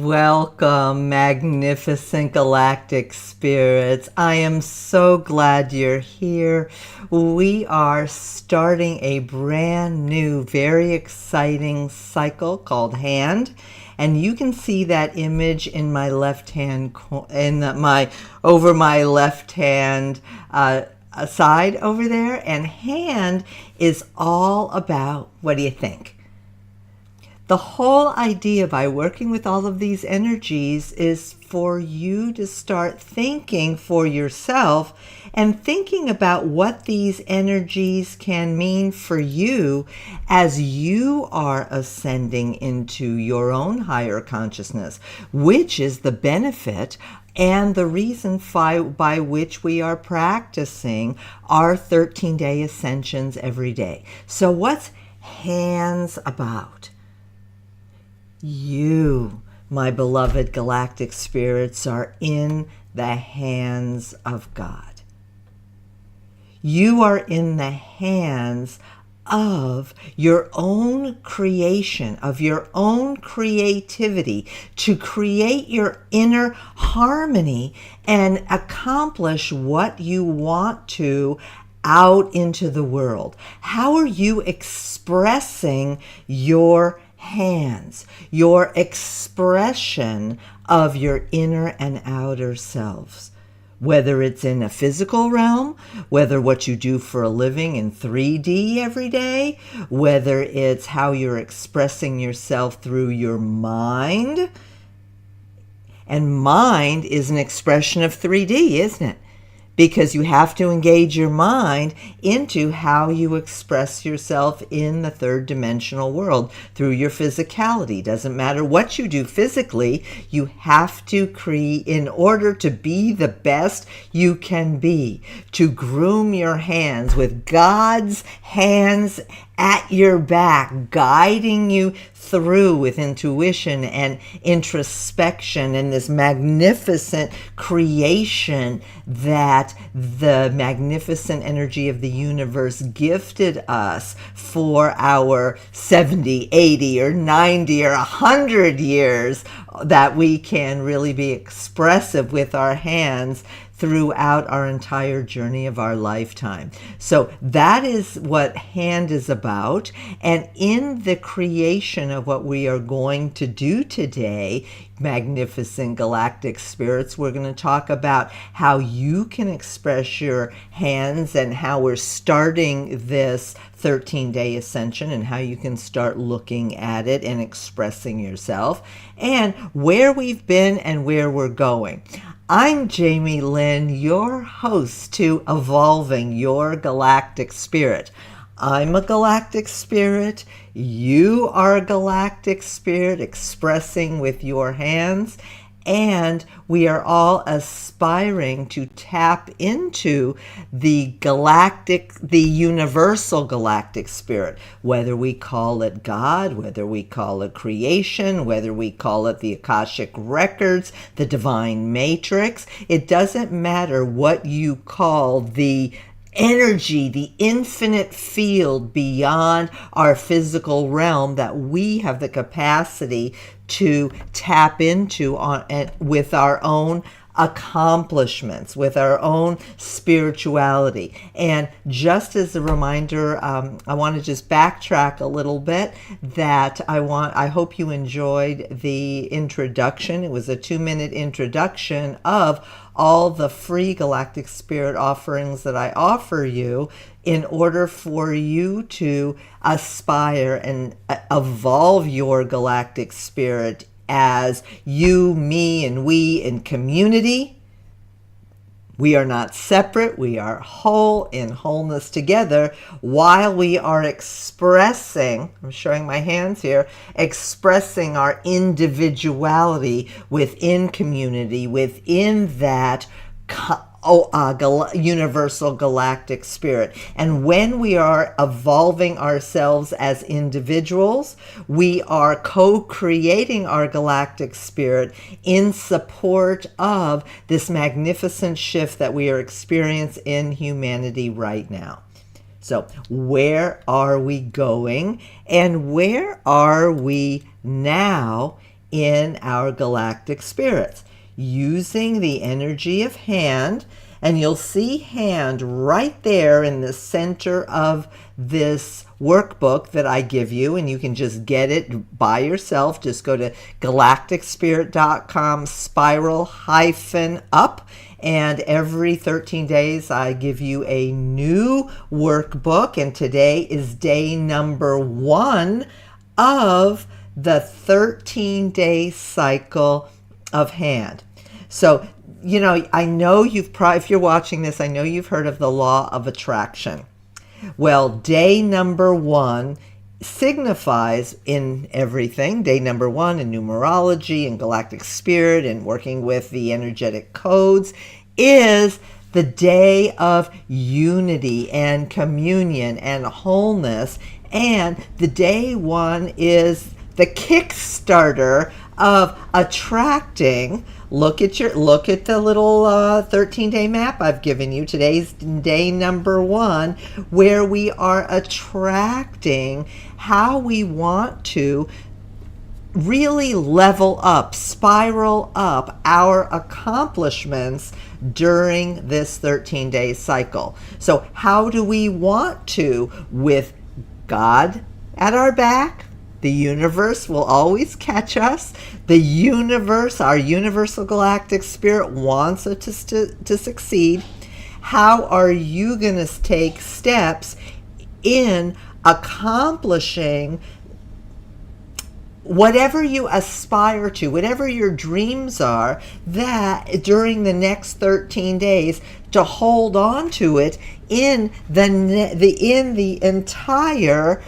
Welcome, magnificent galactic spirits. I am so glad you're here. We are starting a brand new, very exciting cycle called Hand. And you can see that image in my left hand, over my left hand side over there. And Hand is all about, what do you think? The whole idea by working with all of these energies is for you to start thinking for yourself and thinking about what these energies can mean for you as you are ascending into your own higher consciousness, which is the benefit and the reason by which we are practicing our 13-day ascensions every day. So what's Hands about? You, my beloved galactic spirits, are in the hands of God. You are in the hands of your own creation, of your own creativity, to create your inner harmony and accomplish what you want to out into the world. How are you expressing your hands, your expression of your inner and outer selves? Whether it's in a physical realm, whether what you do for a living in 3D every day, whether it's how you're expressing yourself through your mind. And mind is an expression of 3D, isn't it? Because you have to engage your mind into how you express yourself in the third dimensional world through your physicality. Doesn't matter what you do physically, you have to create in order to be the best you can be, to groom your hands with God's hands at your back, guiding you through with intuition and introspection and this magnificent creation that the magnificent energy of the universe gifted us for our 70, 80, or 90, or 100 years, that we can really be expressive with our hands throughout our entire journey of our lifetime. So that is what Hand is about. And in the creation of what we are going to do today, magnificent galactic spirits, we're going to talk about how you can express your hands and how we're starting this 13-day ascension and how you can start looking at it and expressing yourself, and where we've been and where we're going. I'm Jami Lynn, your host to Evolving Your Galactic Spirit. I'm a galactic spirit. You are a galactic spirit expressing with your hands. And we are all aspiring to tap into the universal galactic spirit, whether we call it God, whether we call it creation, whether we call it the Akashic records, the divine matrix. It doesn't matter what you call the energy, the infinite field beyond our physical realm that we have the capacity to tap into with our own accomplishments, with our own spirituality. And just as a reminder, I want to just backtrack a little bit, that I hope you enjoyed the introduction. It was a 2-minute introduction of all the free galactic spirit offerings that I offer you in order for you to aspire and evolve your galactic spirit as you, me, and we in community. We are not separate. We are whole in wholeness together, while we are expressing, I'm showing my hands here, expressing our individuality within community, within that universal galactic spirit. And when we are evolving ourselves as individuals, we are co-creating our galactic spirit in support of this magnificent shift that we are experiencing in humanity right now. So where are we going, and where are we now in our galactic spirits using the energy of hand. And you'll see hand right there in the center of this workbook that I give you, and you can just get it by yourself. Just go to galacticspirit.com spiral-up, and every 13 days I give you a new workbook, and today is day number 1 of the 13-day cycle of hand. So, you know, I know if you're watching this, I know you've heard of the law of attraction. Well, day number 1 signifies in everything. Day number 1 in numerology and galactic spirit and working with the energetic codes is the day of unity and communion and wholeness. And the day 1 is the Kickstarter of attracting. Look at the little 13-day map I've given you. Today's day number 1, where we are attracting how we want to really level up, spiral up our accomplishments during this 13-day cycle. So how do we want to, with God at our back? The universe will always catch us. The universe, our universal galactic spirit, wants us to succeed. How are you going to take steps in accomplishing whatever you aspire to, whatever your dreams are, that during the next 13 days to hold on to it in the entire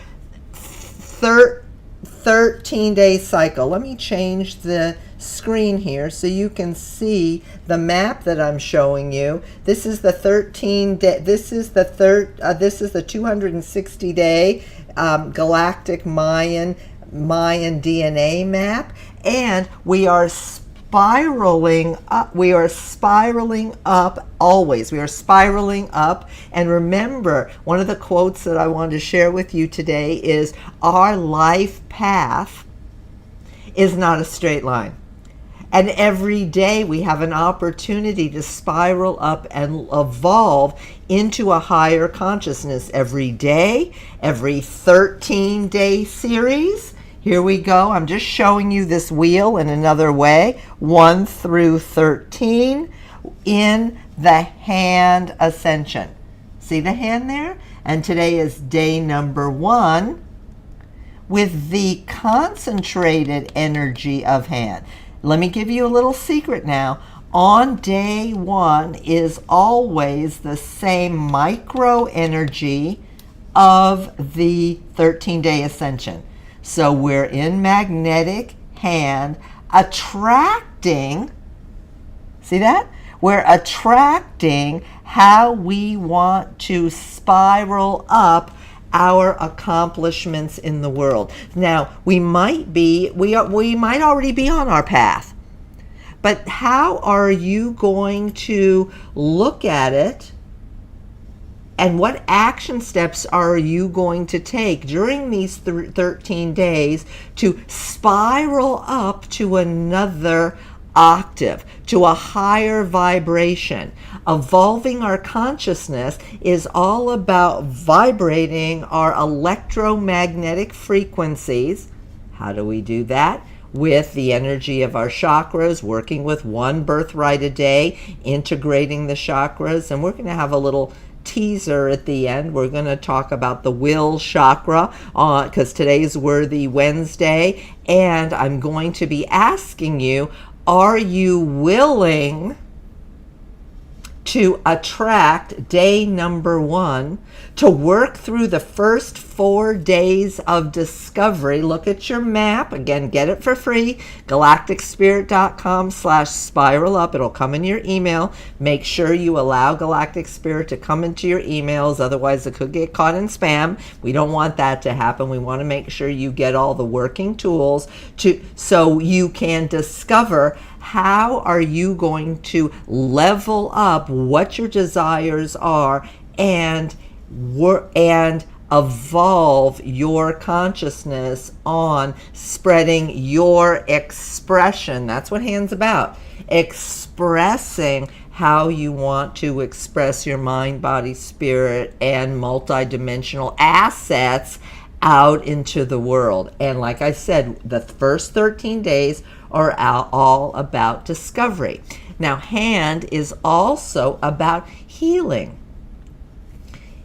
13-day cycle. Let me change the screen here so you can see the map that I'm showing you. This is the 13-day. This is the 260-day galactic Mayan DNA map, and we are spiraling up. We are spiraling up always. We are spiraling up. And remember, one of the quotes that I wanted to share with you today is, our life path is not a straight line. And every day we have an opportunity to spiral up and evolve into a higher consciousness. Every day, every 13-day series. Here we go. I'm just showing you this wheel in another way. 1 through 13 in the hand ascension. See the hand there? And today is day number 1 with the concentrated energy of hand. Let me give you a little secret now. On day 1 is always the same micro energy of the 13-day ascension. So we're in magnetic hand attracting, see that? We're attracting how we want to spiral up our accomplishments in the world. Now, we might already be on our path, but how are you going to look at it? And what action steps are you going to take during these 13 days to spiral up to another octave, to a higher vibration? Evolving our consciousness is all about vibrating our electromagnetic frequencies. How do we do that? With the energy of our chakras, working with 1 birthright a day, integrating the chakras. And we're going to have a little teaser at the end. We're going to talk about the will chakra because today's Worthy Wednesday, and I'm going to be asking you, are you willing to attract day number 1, to work through the first 4 days of discovery? Look at your map. Again, get it for free. galacticspirit.com/spiral-up. It'll come in your email. Make sure you allow Galactic Spirit to come into your emails. Otherwise, it could get caught in spam. We don't want that to happen. We want to make sure you get all the working tools so you can discover how are you going to level up what your desires are and evolve your consciousness on spreading your expression. That's what hand's about. Expressing how you want to express your mind, body, spirit, and multidimensional assets out into the world. And like I said, the first 13 days are all about discovery. Now, hand is also about healing.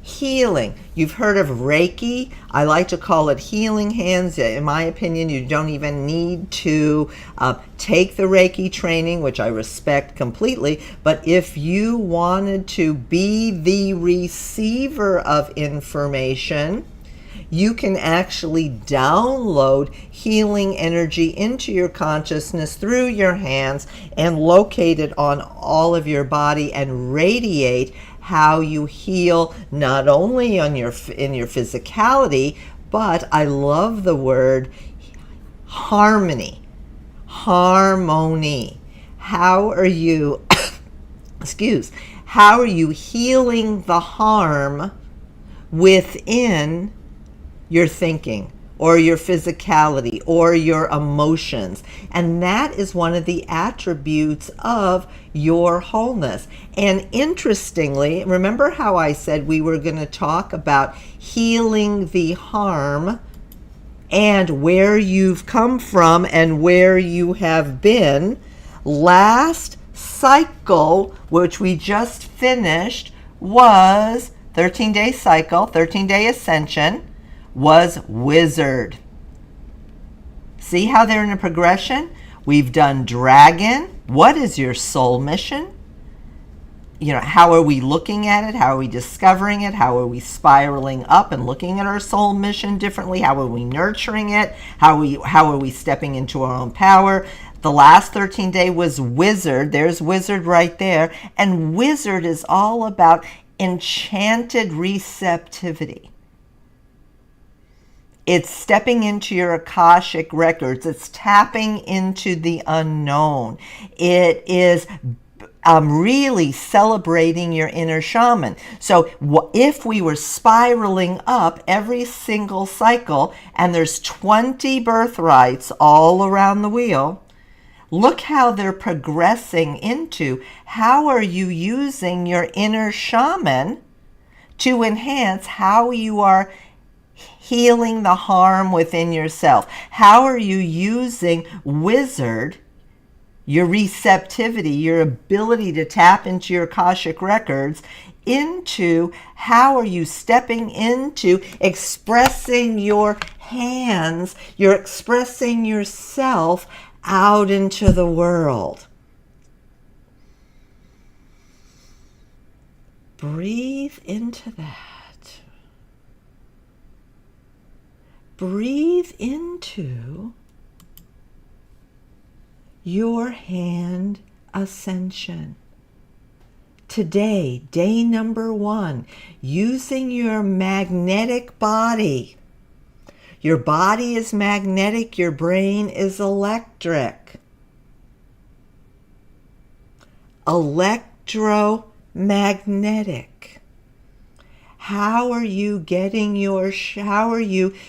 Healing. You've heard of Reiki. I like to call it healing hands. In my opinion, you don't even need to take the Reiki training, which I respect completely. But if you wanted to be the receiver of information, you can actually download healing energy into your consciousness through your hands and locate it on all of your body and radiate how you heal, not only on in your physicality, but I love the word harmony. Harmony. How are you how are you healing the harm within your thinking or your physicality or your emotions? And that is one of the attributes of your wholeness. And interestingly, remember how I said we were going to talk about healing the harm and where you've come from and where you have been? Last cycle, which we just finished, was 13-day cycle, 13-day ascension, was wizard. See how they're in a progression? We've done dragon. What is your soul mission? You know, how are we looking at it? How are we discovering it? How are we spiraling up and looking at our soul mission differently? How are we nurturing it? How are we stepping into our own power? The last 13-day was wizard. There's wizard right there. And wizard is all about enchanted receptivity. It's stepping into your Akashic records. It's tapping into the unknown. It is really celebrating your inner shaman. So if we were spiraling up every single cycle, and there's 20 birthrights all around the wheel, look how they're progressing into how are you using your inner shaman to enhance how you are healing the harm within yourself. How are you using wizard, your receptivity, your ability to tap into your Akashic records, into how are you stepping into expressing your hands, you're expressing yourself out into the world. Breathe into that. Breathe into your hand ascension. Today, day number 1, using your magnetic body. Your body is magnetic, your brain is electric. Electromagnetic. How are you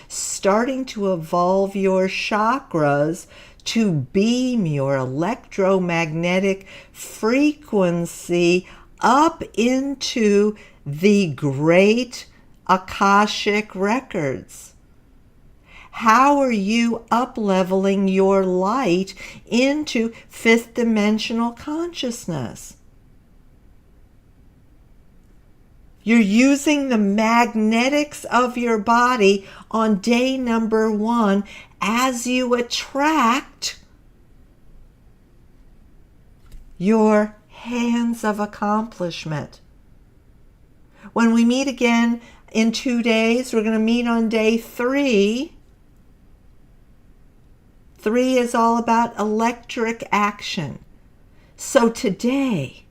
starting to evolve your chakras to beam your electromagnetic frequency up into the great Akashic records? How are you up-leveling your light into 5th dimensional consciousness? You're using the magnetics of your body on day number 1 as you attract your hands of accomplishment. When we meet again in 2 days, we're going to meet on day 3. 3 is all about electric action. So today,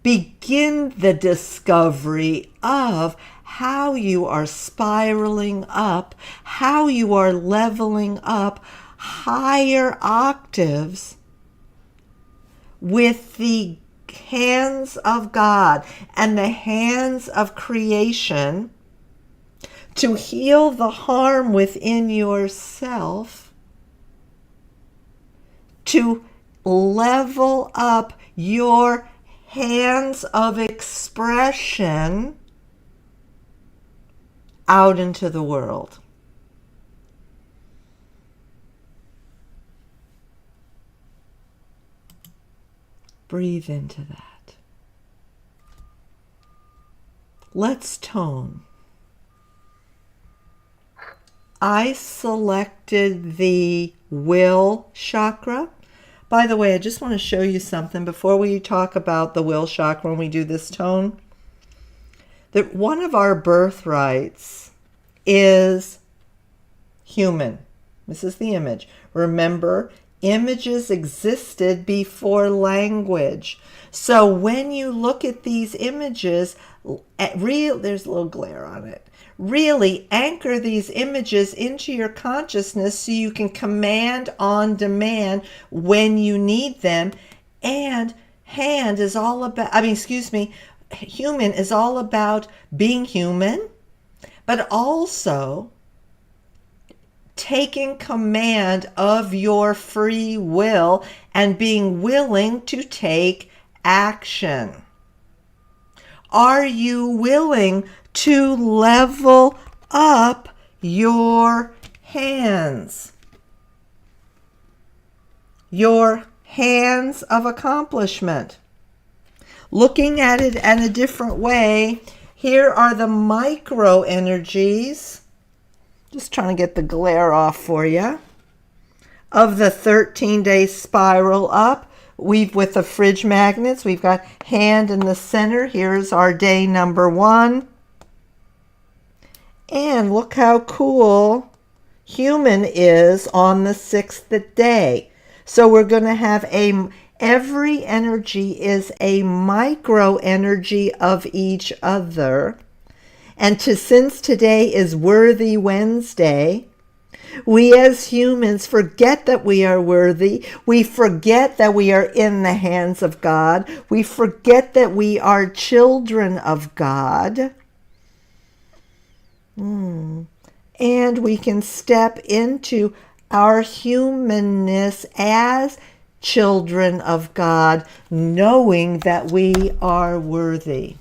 begin the discovery of how you are spiraling up, how you are leveling up higher octaves with the hands of God and the hands of creation to heal the harm within yourself, to level up your hands of expression out into the world. Breathe into that. Let's tone. I selected the will chakra. By the way, I just want to show you something before we talk about the will chakra when we do this tone. That one of our birthrights is human. This is the image. Remember, images existed before language. So when you look at these images, there's a little glare on it. Really anchor these images into your consciousness so you can command on demand when you need them. And human is all about being human, but also taking command of your free will and being willing to take action. Are you willing to level up your hands? Your hands of accomplishment. Looking at it in a different way, here are the micro energies. Just trying to get the glare off for you. Of the 13-day spiral up, with the fridge magnets, we've got hand in the center. Here's our day number 1. And look how cool human is on the 6th day. So we're going to have every energy is a micro energy of each other. And since today is Worthy Wednesday, we as humans forget that we are worthy. We forget that we are in the hands of God. We forget that we are children of God. And we can step into our humanness as children of God, knowing that we are worthy.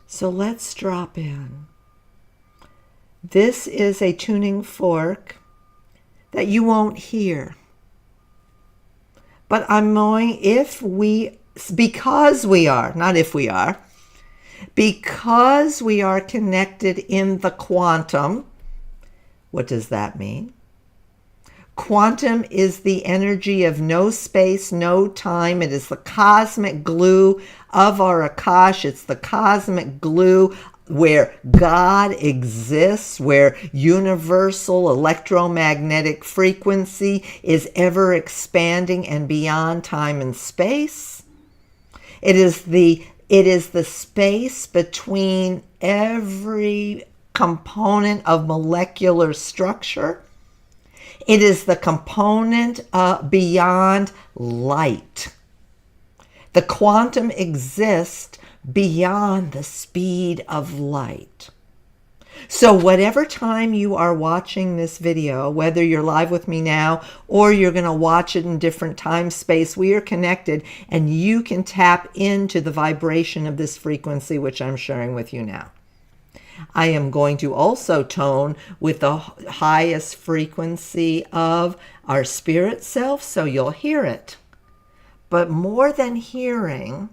So let's drop in. This is a tuning fork that you won't hear. But I'm knowing because we are connected in the quantum. What does that mean? Quantum is the energy of no space, no time. It is the cosmic glue of our Akash. It's the cosmic glue where God exists, where universal electromagnetic frequency is ever expanding and beyond time and space. It is the space between every component of molecular structure. It is the component beyond light. The quantum exists beyond the speed of light. So whatever time you are watching this video, whether you're live with me now or you're going to watch it in different time space, we are connected and you can tap into the vibration of this frequency, which I'm sharing with you now. I am going to also tone with the highest frequency of our spirit self, so you'll hear it. But more than hearing,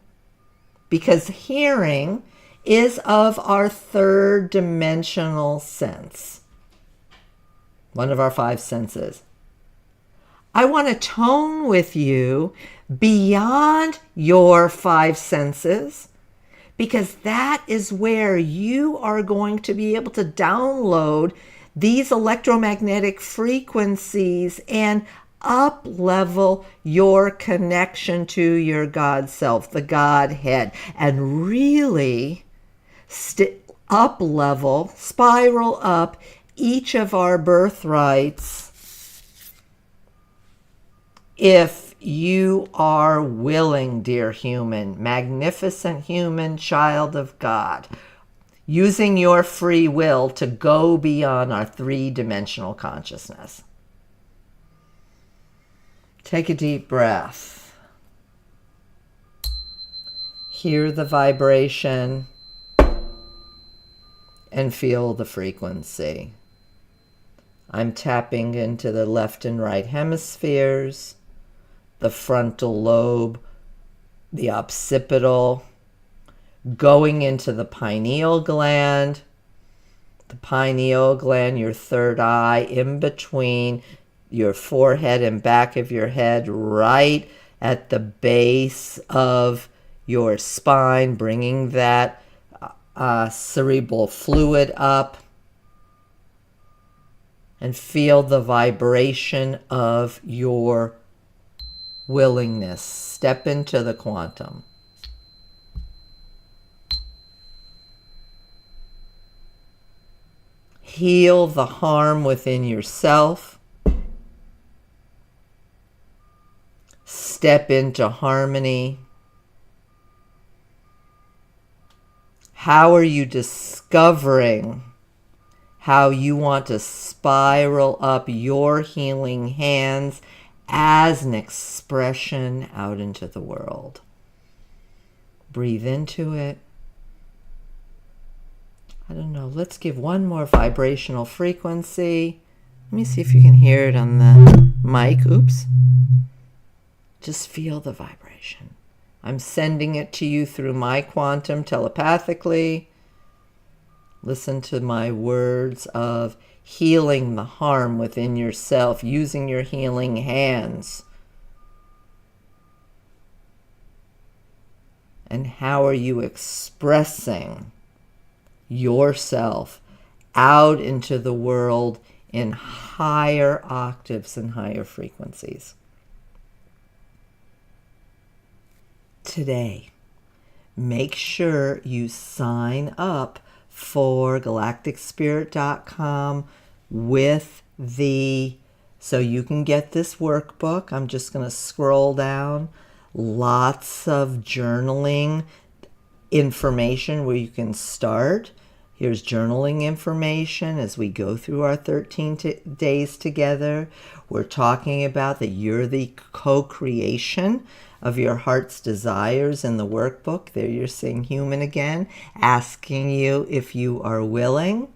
because hearing is of our third dimensional sense, one of our 5 senses. I want to tone with you beyond your 5 senses, because that is where you are going to be able to download these electromagnetic frequencies and up-level your connection to your God self, the Godhead, and really up-level, spiral up each of our birthrights if you are willing, dear human, magnificent human, child of God, using your free will to go beyond our three-dimensional consciousness. Take a deep breath. Hear the vibration and feel the frequency. I'm tapping into the left and right hemispheres, the frontal lobe, the occipital, going into the pineal gland, your third eye, in between your forehead and back of your head, right at the base of your spine, bringing that cerebral fluid up, and feel the vibration of your willingness. Step into the quantum. Heal the harm within yourself. Step into harmony. How are you discovering how you want to spiral up your healing hands as an expression out into the world? Breathe into it. I don't know, let's give one more vibrational frequency. Let me see if you can hear it on the mic. Oops. Just feel the vibration. I'm sending it to you through my quantum telepathically. Listen to my words of healing the harm within yourself, using your healing hands. And how are you expressing yourself out into the world in higher octaves and higher frequencies? Today, make sure you sign up for galacticspirit.com so you can get this workbook. I'm just going to scroll down. Lots of journaling information where you can start. Here's journaling information as we go through our 13 days together. We're talking about that you're the co-creation of your heart's desires in the workbook. There you're seeing human again, asking you if you are willing.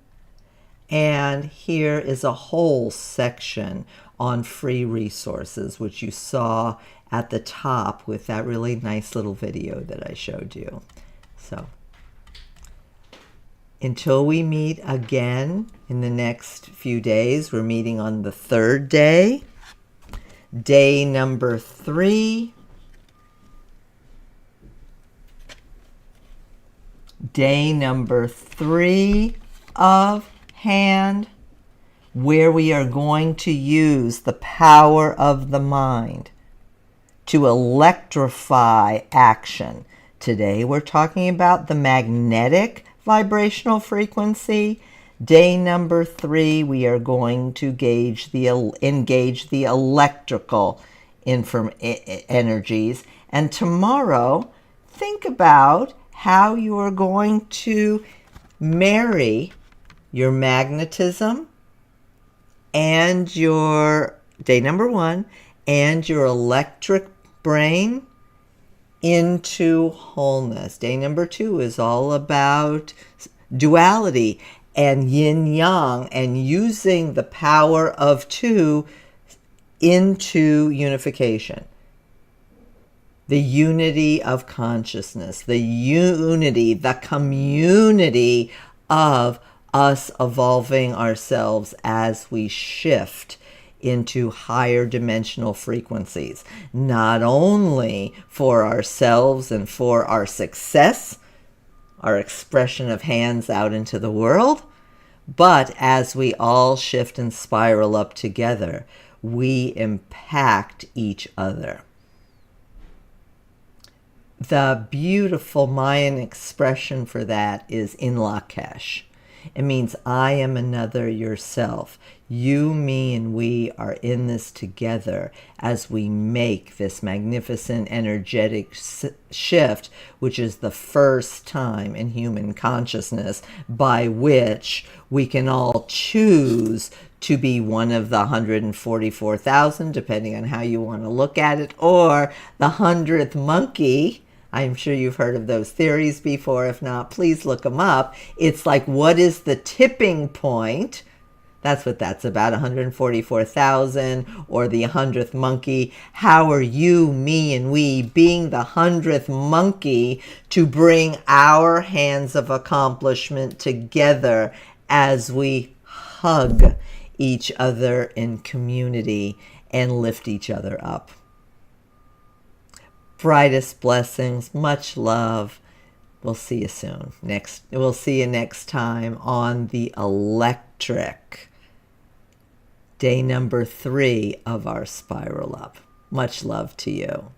And here is a whole section on free resources, which you saw at the top with that really nice little video that I showed you. So until we meet again in the next few days, we're meeting on the third day, day number 3. Day number 3 of hand, where we are going to use the power of the mind to electrify action. Today we're talking about the magnetic vibrational frequency. Day number 3, we are going to engage the electrical energies. And tomorrow, think about how you are going to marry your magnetism and your, day number 1, and your electric brain into wholeness. Day number 2 is all about duality and yin-yang and using the power of 2 into unification. The unity of consciousness, the unity, the community of us evolving ourselves as we shift into higher dimensional frequencies, not only for ourselves and for our success, our expression of hands out into the world, but as we all shift and spiral up together, we impact each other. The beautiful Mayan expression for that is in Lakesh. It means I am another yourself. You, me, and we are in this together as we make this magnificent energetic shift, which is the first time in human consciousness by which we can all choose to be one of the 144,000, depending on how you want to look at it, or the 100th monkey. I'm sure you've heard of those theories before. If not, please look them up. It's like, what is the tipping point? That's what that's about, 144,000 or the 100th monkey. How are you, me, and we being the 100th monkey to bring our hands of accomplishment together as we hug each other in community and lift each other up? Brightest blessings, much love. We'll see you soon. We'll see you next time on the electric day number 3 of our spiral up. Much love to you.